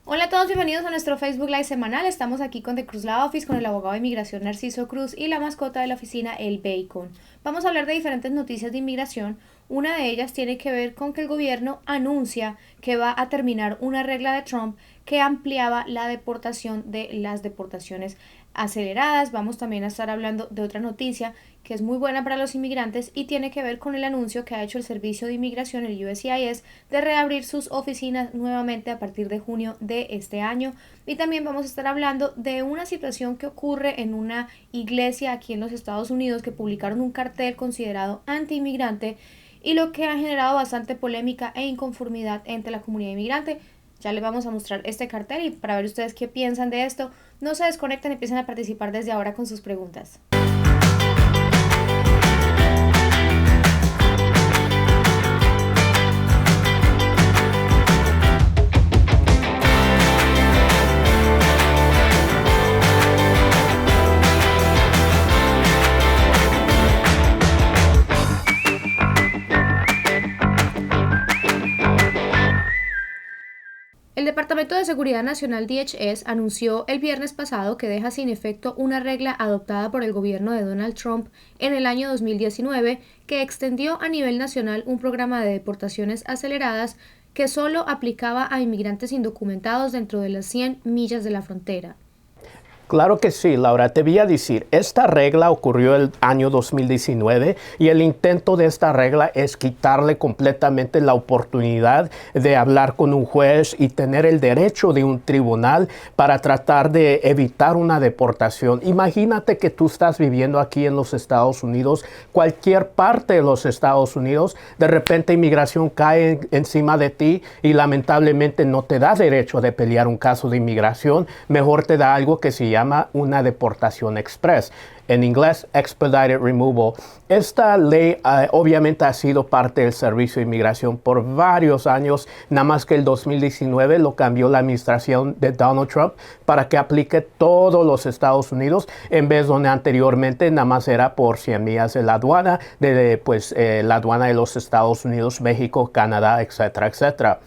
Hola a todos, bienvenidos a nuestro Facebook Live semanal. Estamos aquí con The Cruz La Office, con el abogado de inmigración Narciso Cruz y la mascota de la oficina, el Bacon. Vamos a hablar de diferentes noticias de inmigración. Una de ellas tiene que ver con que el gobierno anuncia que va a terminar una regla de Trump que ampliaba la deportación de las deportaciones aceleradas. Vamos también a estar hablando de otra noticia que es muy buena para los inmigrantes y tiene que ver con el anuncio que ha hecho el Servicio de Inmigración, el USCIS, de reabrir sus oficinas nuevamente a partir de junio de este año. Y también vamos a estar hablando de una situación que ocurre en una iglesia aquí en los Estados Unidos, que publicaron un cartel considerado anti-inmigrante y lo que ha generado bastante polémica e inconformidad entre la comunidad inmigrante. Ya les vamos a mostrar este cartel y para ver ustedes qué piensan de esto, no se desconecten, empiecen a participar desde ahora con sus preguntas. El Departamento de Seguridad Nacional DHS anunció el viernes pasado que deja sin efecto una regla adoptada por el gobierno de Donald Trump en el año 2019 que extendió a nivel nacional un programa de deportaciones aceleradas que solo aplicaba a inmigrantes indocumentados dentro de las 100 millas de la frontera. Claro que sí, Laura. Te voy a decir, esta regla ocurrió el año 2019 y el intento de esta regla es quitarle completamente la oportunidad de hablar con un juez y tener el derecho de un tribunal para tratar de evitar una deportación. Imagínate que tú estás viviendo aquí en los Estados Unidos, cualquier parte de los Estados Unidos, de repente inmigración cae encima de ti y lamentablemente no te da derecho de pelear un caso de inmigración, mejor te da algo que se llama una deportación express. En inglés, expedited removal. Esta ley obviamente ha sido parte del Servicio de Inmigración por varios años, nada más que el 2019 lo cambió la administración de Donald Trump para que aplique todos los Estados Unidos, en vez donde anteriormente nada más era por 100 millas de la aduana, la aduana de los Estados Unidos, México, Canadá, etcétera, etcétera.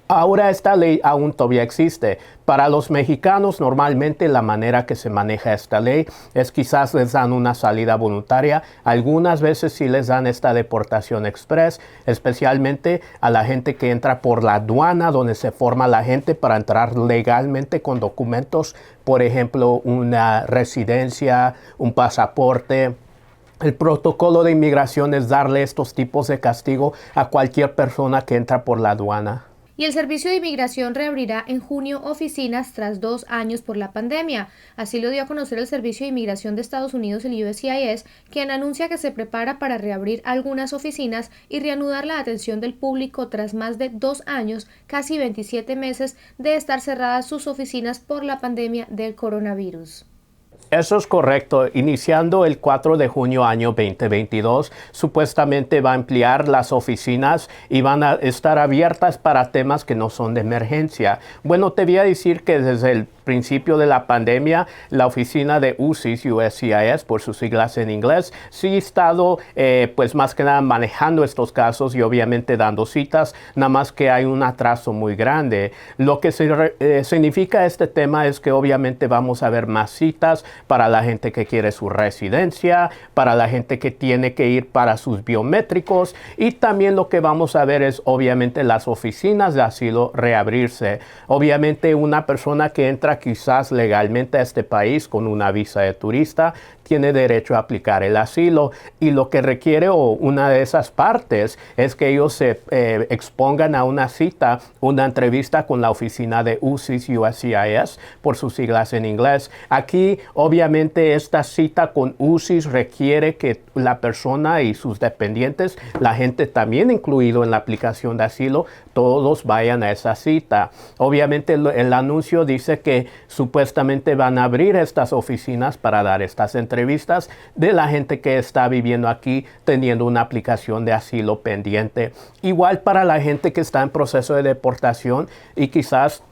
Ahora esta ley aún todavía existe. Para los mexicanos normalmente la manera que se maneja esta ley es quizás les dan una salida voluntaria. Algunas veces sí les dan esta deportación express, especialmente a la gente que entra por la aduana donde se forma la gente para entrar legalmente con documentos, por ejemplo, una residencia, un pasaporte. El protocolo de inmigración es darle estos tipos de castigo a cualquier persona que entra por la aduana. Y el Servicio de Inmigración reabrirá en junio oficinas tras 2 años por la pandemia. Así lo dio a conocer el Servicio de Inmigración de Estados Unidos, el USCIS, quien anuncia que se prepara para reabrir algunas oficinas y reanudar la atención del público tras más de 2 años, casi 27 meses, de estar cerradas sus oficinas por la pandemia del coronavirus. Eso es correcto. Iniciando el 4 de junio año 2022, supuestamente va a ampliar las oficinas y van a estar abiertas para temas que no son de emergencia. Bueno, te voy a decir que desde el principio de la pandemia, la oficina de USCIS, por sus siglas en inglés, sí ha estado pues más que nada manejando estos casos y obviamente dando citas, nada más que hay un atraso muy grande. Lo que significa este tema es que obviamente vamos a ver más citas para la gente que quiere su residencia, para la gente que tiene que ir para sus biométricos, y también lo que vamos a ver es obviamente las oficinas de asilo reabrirse. Obviamente una persona que entra quizás legalmente a este país con una visa de turista tiene derecho a aplicar el asilo, y lo que requiere una de esas partes es que ellos se expongan a una cita, una entrevista con la oficina de USCIS, por sus siglas en inglés. Aquí obviamente esta cita con USCIS requiere que la persona y sus dependientes, la gente también incluido en la aplicación de asilo, todos vayan a esa cita. Obviamente el anuncio dice que supuestamente van a abrir estas oficinas para dar estas entrevistas de la gente que está viviendo aquí teniendo una aplicación de asilo pendiente. Igual para la gente que está en proceso de deportación y quizás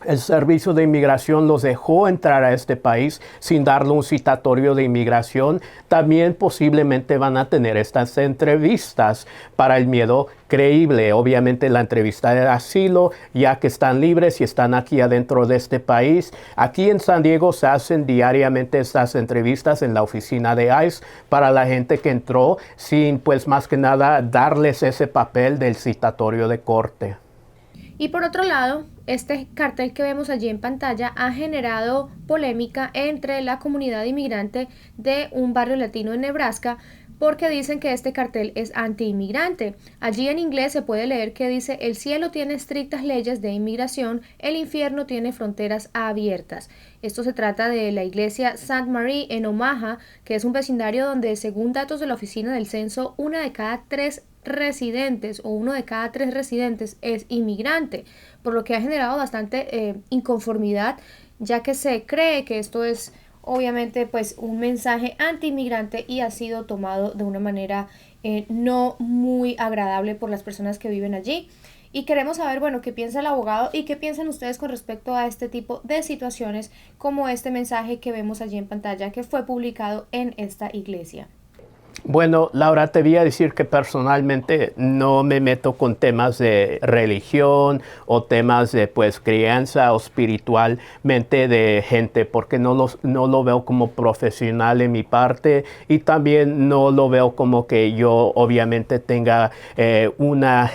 El servicio de inmigración los dejó entrar a este país sin darle un citatorio de inmigración. También posiblemente van a tener estas entrevistas para el miedo creíble. Obviamente la entrevista de asilo, ya que están libres y están aquí adentro de este país. Aquí en San Diego se hacen diariamente estas entrevistas en la oficina de ICE para la gente que entró sin, pues más que nada, darles ese papel del citatorio de corte. Y por otro lado, este cartel que vemos allí en pantalla ha generado polémica entre la comunidad inmigrante de un barrio latino en Nebraska porque dicen que este cartel es anti-inmigrante. Allí en inglés se puede leer que dice: el cielo tiene estrictas leyes de inmigración, el infierno tiene fronteras abiertas. Esto se trata de la iglesia St. Mary en Omaha, que es un vecindario donde, según datos de la oficina del censo, uno de cada tres residentes es inmigrante, por lo que ha generado bastante inconformidad, ya que se cree que esto es obviamente pues un mensaje anti-inmigrante y ha sido tomado de una manera no muy agradable por las personas que viven allí. Y queremos saber, bueno, qué piensa el abogado y qué piensan ustedes con respecto a este tipo de situaciones, como este mensaje que vemos allí en pantalla que fue publicado en esta iglesia. Bueno, Laura, te voy a decir que personalmente no me meto con temas de religión o temas de pues crianza o espiritualmente de gente, porque no lo veo como profesional en mi parte, y también no lo veo como que yo obviamente tenga una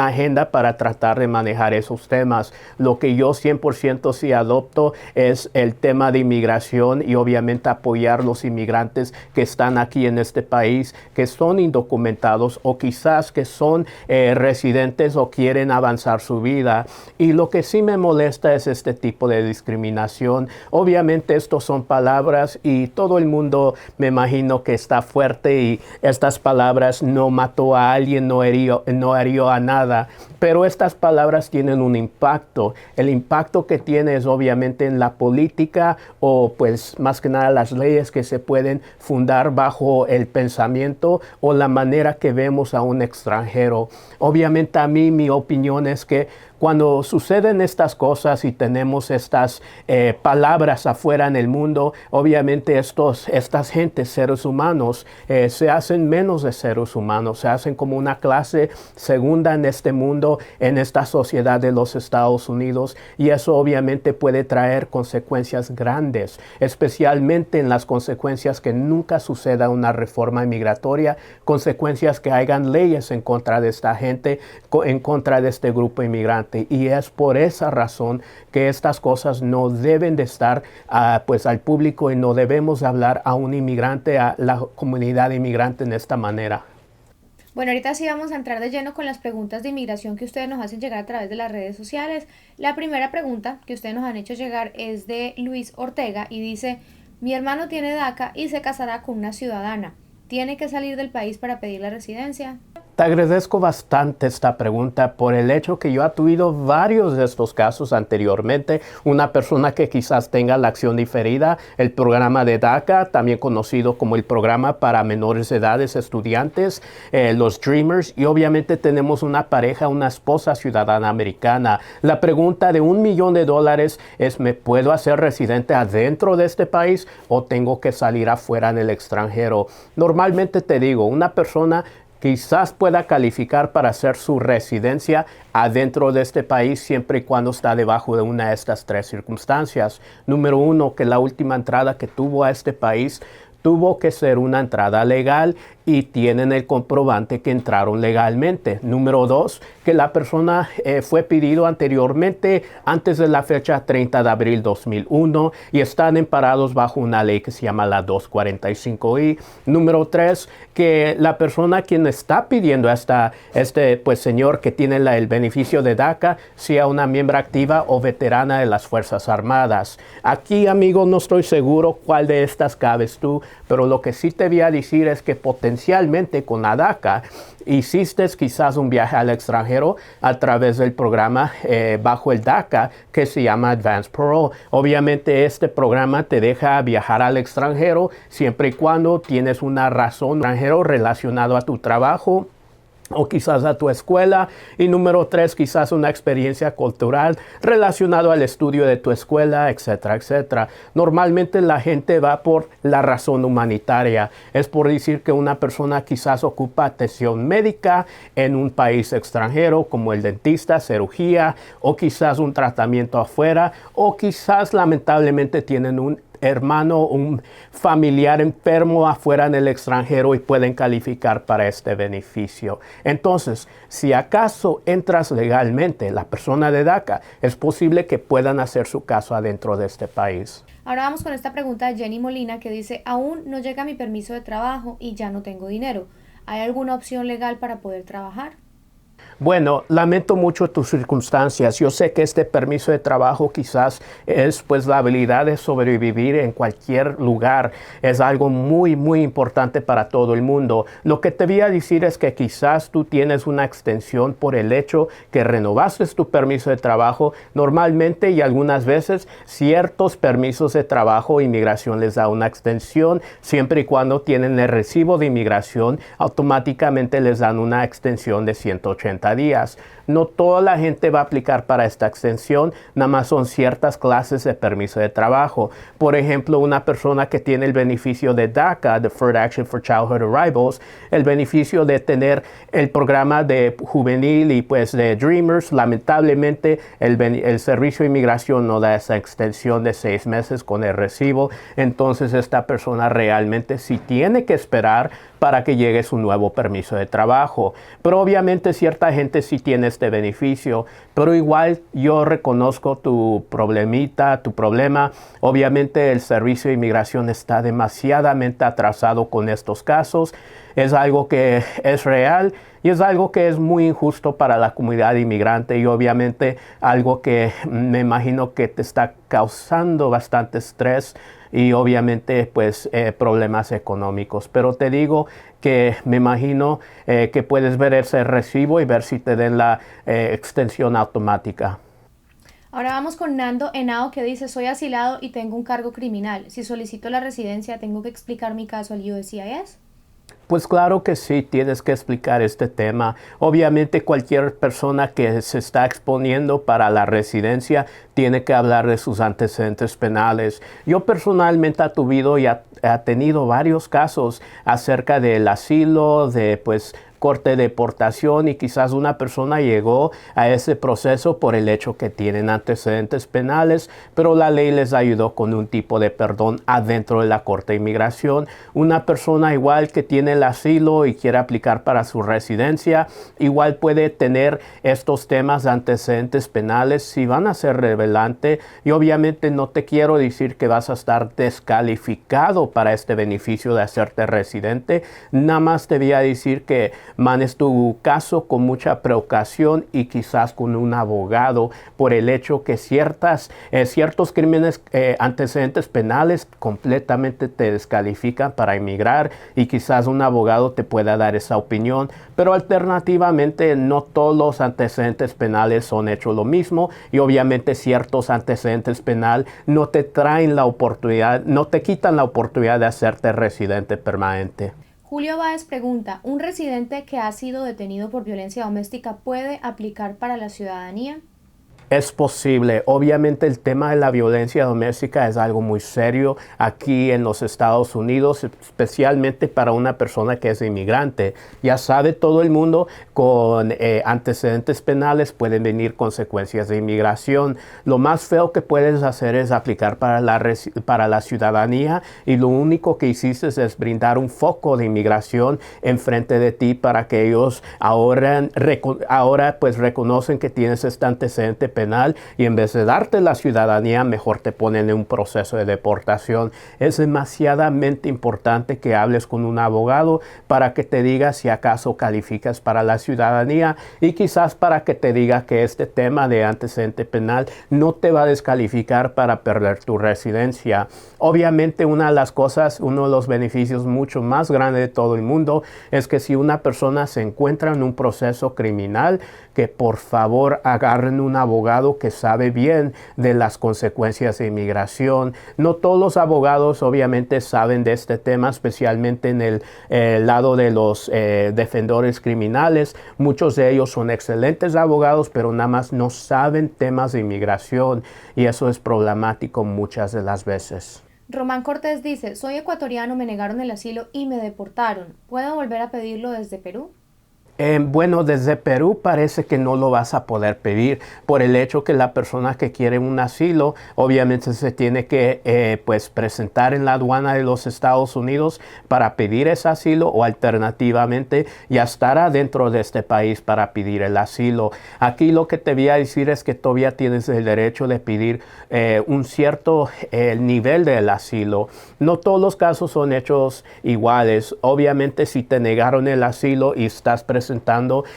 agenda para tratar de manejar esos temas. Lo que yo 100% sí adopto es el tema de inmigración y obviamente apoyar los inmigrantes que están aquí en este país, que son indocumentados o quizás que son residentes o quieren avanzar su vida. Y lo que sí me molesta es este tipo de discriminación. Obviamente estos son palabras y todo el mundo me imagino que está fuerte, y estas palabras no mató a alguien, no hirió a nada, pero estas palabras tienen un impacto. El impacto que tiene es obviamente en la política, o pues más que nada las leyes que se pueden fundar bajo el pensamiento o la manera que vemos a un extranjero. Obviamente a mí mi opinión es que cuando suceden estas cosas y tenemos estas palabras afuera en el mundo, obviamente estas gentes, seres humanos, se hacen menos de seres humanos, se hacen como una clase segunda en este mundo, en esta sociedad de los Estados Unidos, y eso obviamente puede traer consecuencias grandes, especialmente en las consecuencias que nunca suceda una reforma migratoria, consecuencias que hayan leyes en contra de esta gente, en contra de este grupo inmigrante. Y es por esa razón que estas cosas no deben de estar pues al público, y no debemos hablar a un inmigrante, a la comunidad inmigrante en esta manera. Bueno, ahorita sí vamos a entrar de lleno con las preguntas de inmigración que ustedes nos hacen llegar a través de las redes sociales. La primera pregunta que ustedes nos han hecho llegar es de Luis Ortega y dice: mi hermano tiene DACA y se casará con una ciudadana. ¿Tiene que salir del país para pedir la residencia? Te agradezco bastante esta pregunta por el hecho que yo he tenido varios de estos casos anteriormente. Una persona que quizás tenga la acción diferida, el programa de DACA, también conocido como el programa para menores de edades, estudiantes, los Dreamers, y obviamente tenemos una pareja, una esposa ciudadana americana. La pregunta de $1 millón es: ¿me puedo hacer residente adentro de este país o tengo que salir afuera en el extranjero? Normalmente te digo, una persona quizás pueda calificar para hacer su residencia adentro de este país siempre y cuando está debajo de una de estas tres circunstancias. Número uno, que la última entrada que tuvo a este país tuvo que ser una entrada legal y tienen el comprobante que entraron legalmente. Número dos, que la persona fue pedido anteriormente antes de la fecha 30 de abril 2001 y están amparados bajo una ley que se llama la 245I. Número tres, que la persona quien está pidiendo a este señor que tiene el beneficio de DACA sea una miembro activa o veterana de las Fuerzas Armadas. Aquí, amigo, no estoy seguro cuál de estas cabes tú, pero lo que sí te voy a decir es que potencialmente con la DACA hiciste quizás un viaje al extranjero a través del programa bajo el DACA que se llama Advanced Parole. Obviamente este programa te deja viajar al extranjero siempre y cuando tienes una razón extranjero relacionado a tu trabajo o quizás a tu escuela. Y número 3, quizás una experiencia cultural relacionada al estudio de tu escuela, etcétera, etcétera. Normalmente la gente va por la razón humanitaria. Es por decir que una persona quizás ocupa atención médica en un país extranjero, como el dentista, cirugía, o quizás un tratamiento afuera, o quizás lamentablemente tienen un hermano, un familiar enfermo afuera en el extranjero y pueden calificar para este beneficio. Entonces, si acaso entras legalmente, la persona de DACA, es posible que puedan hacer su caso adentro de este país. Ahora vamos con esta pregunta de Jenny Molina que dice, aún no llega mi permiso de trabajo y ya no tengo dinero. ¿Hay alguna opción legal para poder trabajar? Bueno, lamento mucho tus circunstancias. Yo sé que este permiso de trabajo quizás es pues la habilidad de sobrevivir en cualquier lugar. Es algo muy, muy importante para todo el mundo. Lo que te voy a decir es que quizás tú tienes una extensión por el hecho que renovaste tu permiso de trabajo. Normalmente y algunas veces ciertos permisos de trabajo, inmigración les da una extensión. Siempre y cuando tienen el recibo de inmigración, automáticamente les dan una extensión de 180 días. No toda la gente va a aplicar para esta extensión, nada más son ciertas clases de permiso de trabajo. Por ejemplo, una persona que tiene el beneficio de DACA, Deferred Action for Childhood Arrivals, el beneficio de tener el programa de juvenil y pues de Dreamers, lamentablemente el Servicio de Inmigración no da esa extensión de 6 meses con el recibo. Entonces esta persona realmente sí tiene que esperar para que llegue su nuevo permiso de trabajo. Pero obviamente cierta gente sí tiene este beneficio, pero igual yo reconozco tu problemita, tu problema. Obviamente el Servicio de Inmigración está demasiadamente atrasado con estos casos. Es algo que es real y es algo que es muy injusto para la comunidad inmigrante y obviamente algo que me imagino que te está causando bastante estrés y obviamente pues problemas económicos. Pero te digo que me imagino que puedes ver ese recibo y ver si te den la extensión automática. Ahora vamos con Nando Henao que dice, soy asilado y tengo un cargo criminal. Si solicito la residencia, ¿tengo que explicar mi caso al USCIS? Pues claro que sí, tienes que explicar este tema. Obviamente cualquier persona que se está exponiendo para la residencia tiene que hablar de sus antecedentes penales. Yo personalmente he tenido y he tenido varios casos acerca del asilo, de pues corte de deportación y quizás una persona llegó a ese proceso por el hecho que tienen antecedentes penales, pero la ley les ayudó con un tipo de perdón adentro de la Corte de Inmigración. Una persona igual que tiene el asilo y quiere aplicar para su residencia, igual puede tener estos temas de antecedentes penales si van a ser relevantes y obviamente no te quiero decir que vas a estar descalificado para este beneficio de hacerte residente, nada más te voy a decir que manes tu caso con mucha precaución y quizás con un abogado por el hecho que ciertos crímenes, antecedentes penales completamente te descalifican para emigrar y quizás un abogado te pueda dar esa opinión. Pero alternativamente no todos los antecedentes penales son hechos lo mismo y obviamente ciertos antecedentes penales no te traen la oportunidad, no te quitan la oportunidad de hacerte residente permanente. Julio Báez pregunta, ¿un residente que ha sido detenido por violencia doméstica puede aplicar para la ciudadanía? Es posible. Obviamente el tema de la violencia doméstica es algo muy serio aquí en los Estados Unidos, especialmente para una persona que es inmigrante. Ya sabe todo el mundo, con antecedentes penales pueden venir consecuencias de inmigración. Lo más feo que puedes hacer es aplicar para la ciudadanía y lo único que hiciste es brindar un foco de inmigración enfrente de ti para que ellos ahora pues reconocen que tienes este antecedente penal y en vez de darte la ciudadanía, mejor te ponen en un proceso de deportación. Es demasiadamente importante que hables con un abogado para que te diga si acaso calificas para la ciudadanía y quizás para que te diga que este tema de antecedente penal no te va a descalificar para perder tu residencia. Obviamente uno de los beneficios mucho más grandes de todo el mundo es que si una persona se encuentra en un proceso criminal, que por favor agarren un abogado abogado que sabe bien de las consecuencias de inmigración. No todos los abogados obviamente saben de este tema, especialmente en el lado de los defensores criminales. Muchos de ellos son excelentes abogados, pero nada más no saben temas de inmigración y eso es problemático muchas de las veces. Román Cortés dice, soy ecuatoriano, me negaron el asilo y me deportaron. ¿Puedo volver a pedirlo desde Perú? Bueno, desde Perú parece que no lo vas a poder pedir por el hecho que la persona que quiere un asilo obviamente se tiene que pues presentar en la aduana de los Estados Unidos para pedir ese asilo o alternativamente ya estará dentro de este país para pedir el asilo. Aquí lo que te voy a decir es que todavía tienes el derecho de pedir un cierto nivel del asilo. No todos los casos son hechos iguales. Obviamente si te negaron el asilo y estás presentando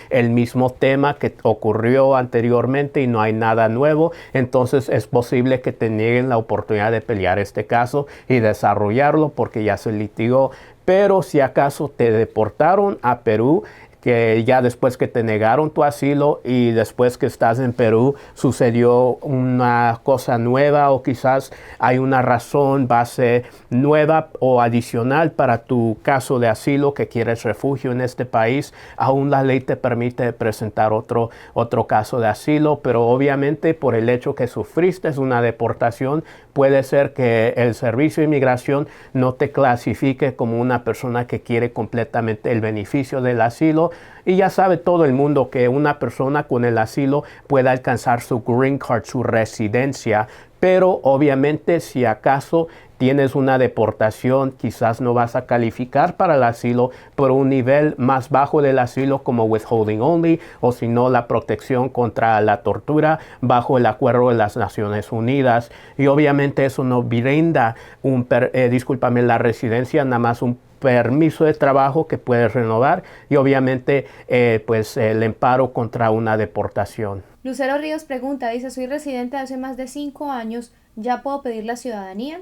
el mismo tema que ocurrió anteriormente y no hay nada nuevo, entonces es posible que te nieguen la oportunidad de pelear este caso y desarrollarlo porque ya se litigó. Pero si acaso te deportaron a Perú, que ya después que te negaron tu asilo y después que estás en Perú sucedió una cosa nueva o quizás hay una razón base nueva o adicional para tu caso de asilo que quieres refugio en este país, aún la ley te permite presentar otro caso de asilo, pero obviamente por el hecho que sufriste una deportación puede ser que el Servicio de Inmigración no te clasifique como una persona que quiere completamente el beneficio del asilo. Y ya sabe todo el mundo que una persona con el asilo puede alcanzar su green card, su residencia, pero obviamente si acaso tienes una deportación, quizás no vas a calificar para el asilo por un nivel más bajo del asilo como withholding only o si no la protección contra la tortura bajo el acuerdo de las Naciones Unidas. Y obviamente eso no brinda la residencia, nada más un permiso de trabajo que puedes renovar y obviamente el amparo contra una deportación. Lucero Ríos pregunta, dice, soy residente de hace más de 5 años, ¿ya puedo pedir la ciudadanía?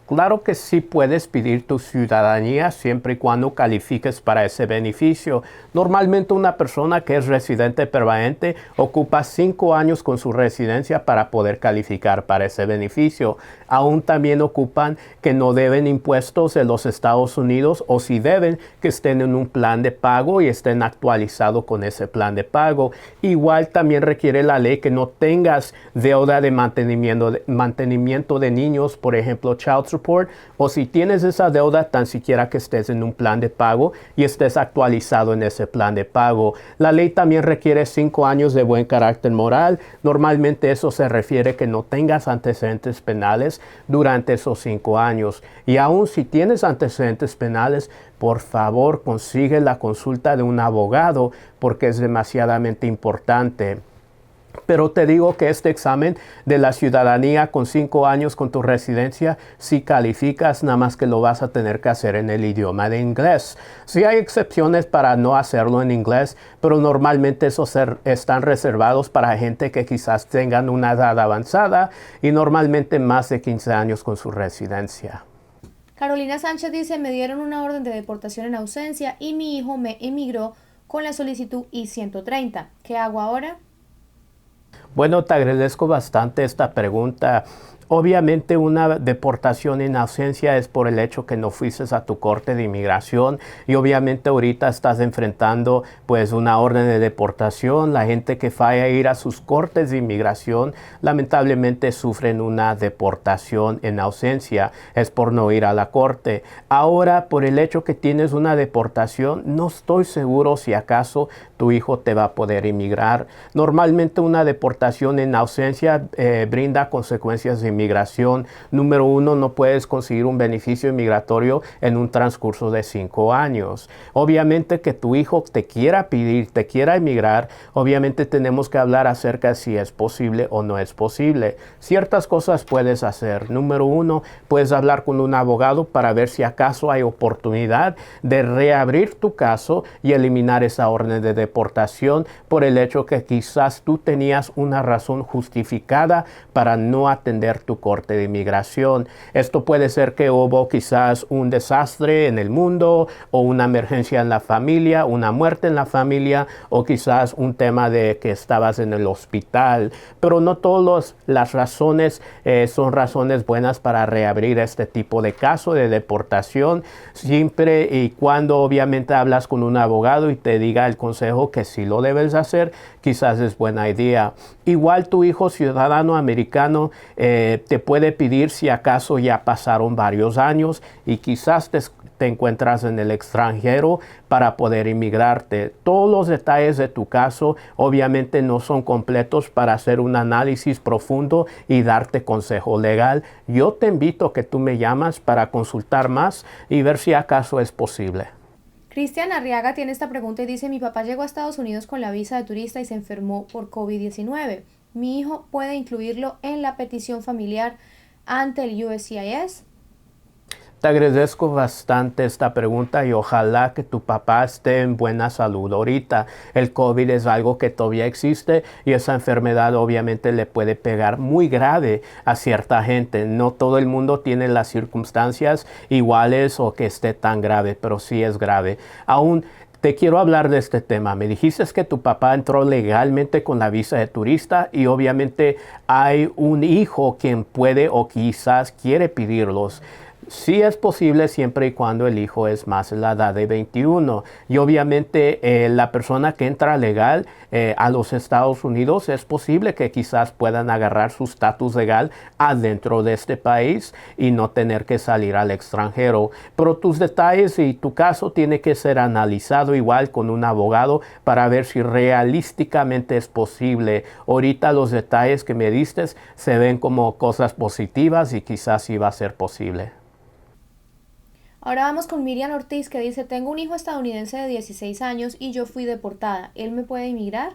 Claro que sí puedes pedir tu ciudadanía siempre y cuando califiques para ese beneficio. Normalmente una persona que es residente permanente ocupa 5 años con su residencia para poder calificar para ese beneficio. Aún también ocupan que no deben impuestos en los Estados Unidos o si deben que estén en un plan de pago y estén actualizados con ese plan de pago. Igual también requiere la ley que no tengas deuda de mantenimiento de niños, por ejemplo, child support, o si tienes esa deuda, tan siquiera que estés en un plan de pago y estés actualizado en ese plan de pago. La ley también requiere 5 años de buen carácter moral. Normalmente eso se refiere que no tengas antecedentes penales durante esos 5 años. Y aún si tienes antecedentes penales, por favor consigue la consulta de un abogado porque es demasiadamente importante. Pero te digo que este examen de la ciudadanía con 5 años con tu residencia, si calificas, nada más que lo vas a tener que hacer en el idioma de inglés. Sí hay excepciones para no hacerlo en inglés, pero normalmente esos están reservados para gente que quizás tengan una edad avanzada y normalmente más de 15 años con su residencia. Carolina Sánchez dice, me dieron una orden de deportación en ausencia y mi hijo me emigró con la solicitud I-130. ¿Qué hago ahora? Bueno, te agradezco bastante esta pregunta. Obviamente una deportación en ausencia es por el hecho que no fuiste a tu corte de inmigración y obviamente ahorita estás enfrentando pues una orden de deportación. La gente que falla a ir a sus cortes de inmigración lamentablemente sufren una deportación en ausencia. Es por no ir a la corte. Ahora por el hecho que tienes una deportación no estoy seguro si acaso tu hijo te va a poder inmigrar. Normalmente una deportación en ausencia brinda consecuencias de inmigración. Número 1, no puedes conseguir un beneficio inmigratorio en un transcurso de 5 años. Obviamente que tu hijo te quiera pedir, te quiera emigrar, obviamente tenemos que hablar acerca de si es posible o no es posible. Ciertas cosas puedes hacer. Número 1, puedes hablar con un abogado para ver si acaso hay oportunidad de reabrir tu caso y eliminar esa orden de deportación por el hecho que quizás tú tenías una razón justificada para no atender tu corte de inmigración. Esto puede ser que hubo quizás un desastre en el mundo o una emergencia en la familia, una muerte en la familia o quizás un tema de que estabas en el hospital. Pero no todas las razones son razones buenas para reabrir este tipo de caso de deportación, siempre y cuando obviamente hablas con un abogado y te diga el consejo que sí lo debes hacer, quizás es buena idea. Igual tu hijo ciudadano americano te puede pedir si acaso ya pasaron varios años y quizás te encuentras en el extranjero para poder inmigrarte. Todos los detalles de tu caso obviamente no son completos para hacer un análisis profundo y darte consejo legal. Yo te invito a que tú me llamas para consultar más y ver si acaso es posible. Cristian Arriaga tiene esta pregunta y dice: mi papá llegó a Estados Unidos con la visa de turista y se enfermó por COVID-19. ¿Mi hijo puede incluirlo en la petición familiar ante el USCIS? Te agradezco bastante esta pregunta y ojalá que tu papá esté en buena salud ahorita. El COVID es algo que todavía existe y esa enfermedad obviamente le puede pegar muy grave a cierta gente. No todo el mundo tiene las circunstancias iguales o que esté tan grave, pero sí es grave. Aún te quiero hablar de este tema. Me dijiste que tu papá entró legalmente con la visa de turista y obviamente hay un hijo quien puede o quizás quiere pedirlos. Sí es posible siempre y cuando el hijo es más de la edad de 21 y obviamente la persona que entra legal a los Estados Unidos es posible que quizás puedan agarrar su estatus legal adentro de este país y no tener que salir al extranjero. Pero tus detalles y tu caso tiene que ser analizado igual con un abogado para ver si realísticamente es posible. Ahorita los detalles que me diste se ven como cosas positivas y quizás sí va a ser posible. Ahora vamos con Miriam Ortiz, que dice: tengo un hijo estadounidense de 16 años y yo fui deportada. ¿Él me puede inmigrar?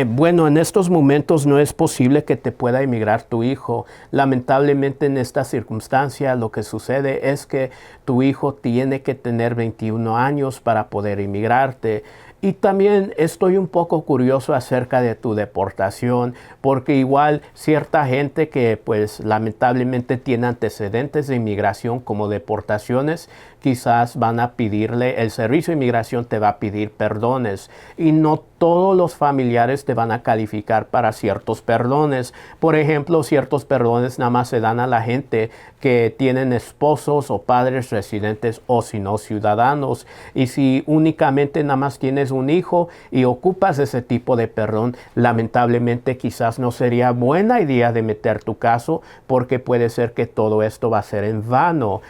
Bueno, en estos momentos no es posible que te pueda inmigrar tu hijo. Lamentablemente en esta circunstancia lo que sucede es que tu hijo tiene que tener 21 años para poder inmigrarte. Y también estoy un poco curioso acerca de tu deportación, porque igual cierta gente que pues lamentablemente tiene antecedentes de inmigración como deportaciones, quizás van a pedirle, el servicio de inmigración te va a pedir perdones y no todos los familiares te van a calificar para ciertos perdones. Por ejemplo, ciertos perdones nada más se dan a la gente que tienen esposos o padres residentes o si no ciudadanos. Y si únicamente nada más tienes un hijo y ocupas ese tipo de perdón, lamentablemente quizás no sería buena idea de meter tu caso porque puede ser que todo esto va a ser en vano.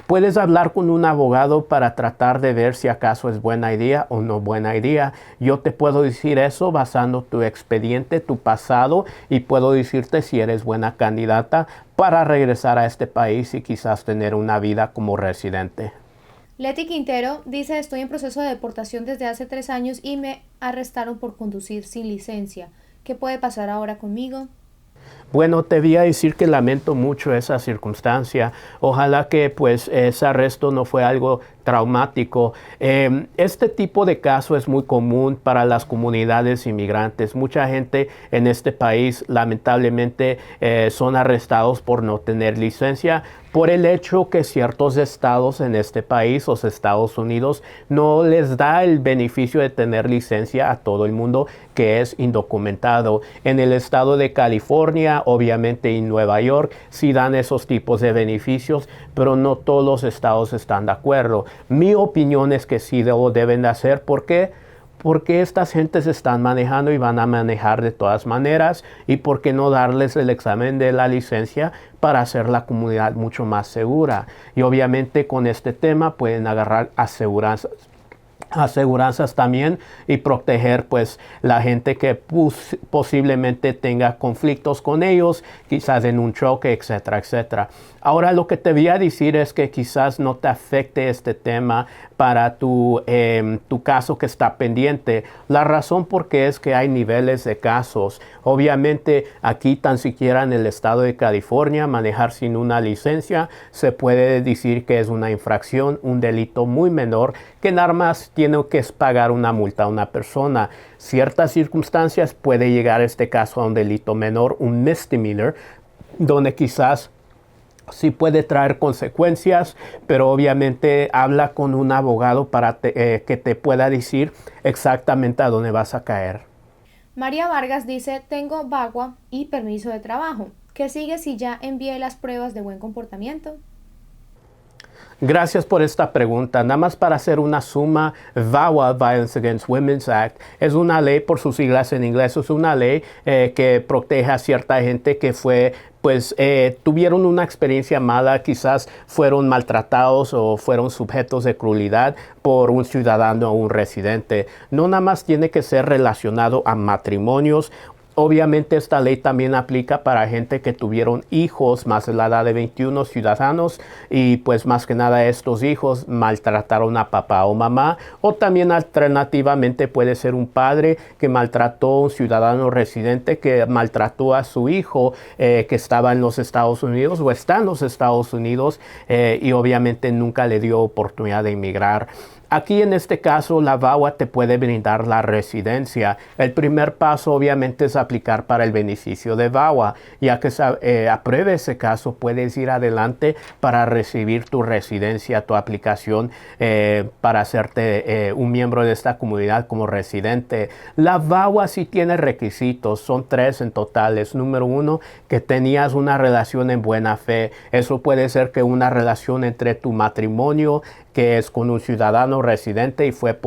Puedes hablar con un abogado para tratar de ver si acaso es buena idea o no buena idea. Yo te puedo decir eso basando tu expediente, tu pasado, y puedo decirte si eres buena candidata para regresar a este país y quizás tener una vida como residente. Leti Quintero dice: estoy en proceso de deportación desde hace 3 años y me arrestaron por conducir sin licencia. ¿Qué puede pasar ahora conmigo? Bueno, te voy a decir que lamento mucho esa circunstancia. Ojalá que pues ese arresto no fue algo traumático. Este tipo de caso es muy común para las comunidades inmigrantes. Mucha gente en este país lamentablemente son arrestados por no tener licencia por el hecho que ciertos estados en este país, los Estados Unidos, no les da el beneficio de tener licencia a todo el mundo que es indocumentado. En el estado de California, obviamente en Nueva York, sí dan esos tipos de beneficios, pero no todos los estados están de acuerdo. Mi opinión es que sí lo deben de hacer. ¿Por qué? Porque estas gentes están manejando y van a manejar de todas maneras, y por qué no darles el examen de la licencia para hacer la comunidad mucho más segura. Y obviamente con este tema pueden agarrar aseguranzas también y proteger pues la gente que posiblemente tenga conflictos con ellos, quizás en un choque, etcétera, etcétera. Ahora lo que te voy a decir es que quizás no te afecte este tema para tu caso que está pendiente. La razón por qué es que hay niveles de casos. Obviamente aquí tan siquiera en el estado de California manejar sin una licencia se puede decir que es una infracción, un delito muy menor que nada más tiene que pagar una multa a una persona. Ciertas circunstancias puede llegar este caso a un delito menor, un misdemeanor, donde quizás sí puede traer consecuencias, pero obviamente habla con un abogado para que te pueda decir exactamente a dónde vas a caer. María Vargas dice, tengo VAWA y permiso de trabajo. ¿Qué sigue si ya envié las pruebas de buen comportamiento? Gracias por esta pregunta. Nada más para hacer una suma, VAWA, Violence Against Women's Act, es una ley, por sus siglas en inglés, es una ley que protege a cierta gente que tuvieron una experiencia mala, quizás fueron maltratados o fueron sujetos de crueldad por un ciudadano o un residente. No nada más tiene que ser relacionado a matrimonios. Obviamente esta ley también aplica para gente que tuvieron hijos más de la edad de 21 ciudadanos y pues más que nada estos hijos maltrataron a papá o mamá, o también alternativamente puede ser un padre que maltrató a un ciudadano residente que maltrató a su hijo que estaba en los Estados Unidos o está en los Estados Unidos y obviamente nunca le dio oportunidad de emigrar. Aquí en este caso la VAWA te puede brindar la residencia. El primer paso obviamente es aplicar para el beneficio de VAWA. Ya que apruebe ese caso, puedes ir adelante para recibir tu residencia, tu aplicación para hacerte un miembro de esta comunidad como residente. La VAWA sí tiene requisitos, son 3 en total. Número 1, que tenías una relación en buena fe. Eso puede ser que una relación entre tu matrimonio que es con un ciudadano residente y fue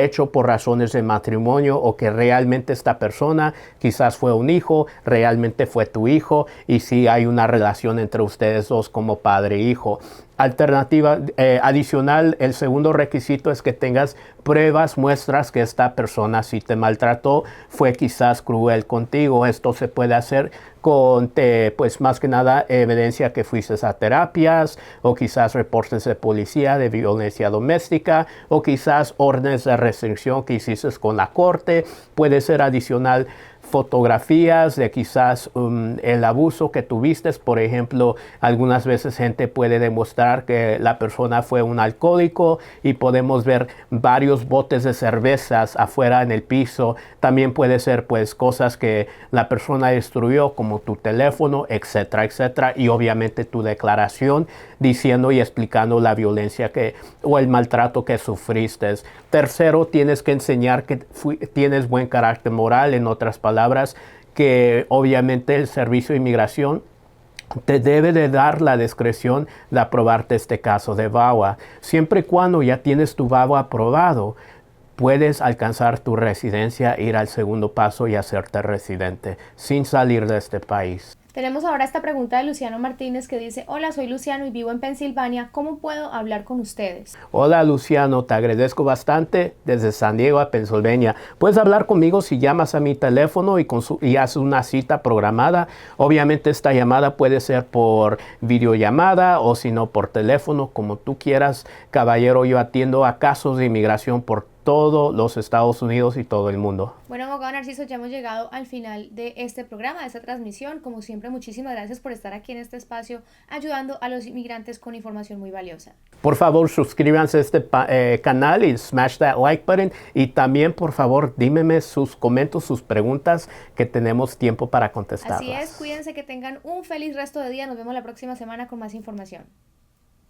hecho por razones de matrimonio, o que realmente esta persona quizás fue un hijo, realmente fue tu hijo y sí hay una relación entre ustedes dos como padre e hijo. Alternativa adicional, el segundo requisito es que tengas pruebas, muestras que esta persona sí te maltrató, fue quizás cruel contigo. Esto se puede hacer con, pues más que nada, evidencia que fuiste a terapias, o quizás reportes de policía de violencia doméstica, o quizás órdenes de restricción que hiciste con la corte. Puede ser adicional fotografías de quizás el abuso que tuviste. Por ejemplo, algunas veces gente puede demostrar que la persona fue un alcohólico y podemos ver varios botes de cervezas afuera en el piso. También puede ser pues cosas que la persona destruyó, como tu teléfono, etcétera, etcétera, y obviamente tu declaración diciendo y explicando la violencia o el maltrato que sufriste. Tercero, tienes que enseñar que tienes buen carácter moral. En otras palabras, que obviamente el Servicio de Inmigración te debe de dar la discreción de aprobarte este caso de VAWA. Siempre y cuando ya tienes tu VAWA aprobado, puedes alcanzar tu residencia, ir al segundo paso y hacerte residente sin salir de este país. Tenemos ahora esta pregunta de Luciano Martínez que dice, hola, soy Luciano y vivo en Pensilvania, ¿cómo puedo hablar con ustedes? Hola Luciano, te agradezco bastante desde San Diego a Pensilvania. Puedes hablar conmigo si llamas a mi teléfono y haces una cita programada. Obviamente esta llamada puede ser por videollamada o si no por teléfono, como tú quieras. Caballero, yo atiendo a casos de inmigración por todos los Estados Unidos y todo el mundo. Bueno, abogado Narciso, ya hemos llegado al final de este programa, de esta transmisión. Como siempre, muchísimas gracias por estar aquí en este espacio ayudando a los inmigrantes con información muy valiosa. Por favor, suscríbanse a este canal y smash that like button. Y también, por favor, díganme sus comentarios, sus preguntas, que tenemos tiempo para contestarlas. Así es, cuídense, que tengan un feliz resto de día. Nos vemos la próxima semana con más información.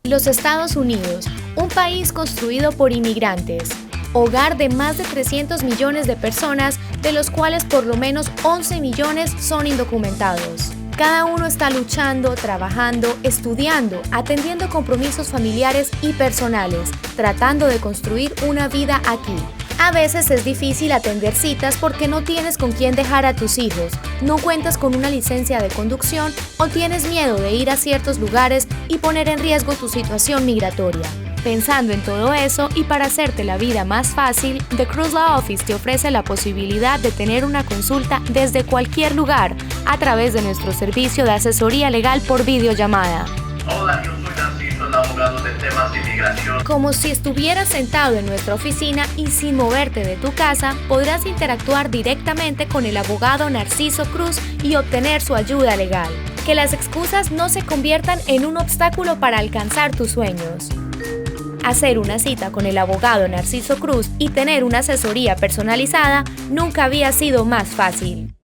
Los Estados Unidos, un país construido por inmigrantes. Hogar de más de 300 millones de personas, de los cuales por lo menos 11 millones son indocumentados. Cada uno está luchando, trabajando, estudiando, atendiendo compromisos familiares y personales, tratando de construir una vida aquí. A veces es difícil atender citas porque no tienes con quién dejar a tus hijos, no cuentas con una licencia de conducción o tienes miedo de ir a ciertos lugares y poner en riesgo tu situación migratoria. Pensando en todo eso y para hacerte la vida más fácil, The Cruz Law Office te ofrece la posibilidad de tener una consulta desde cualquier lugar a través de nuestro servicio de asesoría legal por videollamada. Hola, yo soy Narciso, el abogado de temas de inmigración. Como si estuvieras sentado en nuestra oficina y sin moverte de tu casa, podrás interactuar directamente con el abogado Narciso Cruz y obtener su ayuda legal. Que las excusas no se conviertan en un obstáculo para alcanzar tus sueños. Hacer una cita con el abogado Narciso Cruz y tener una asesoría personalizada nunca había sido más fácil.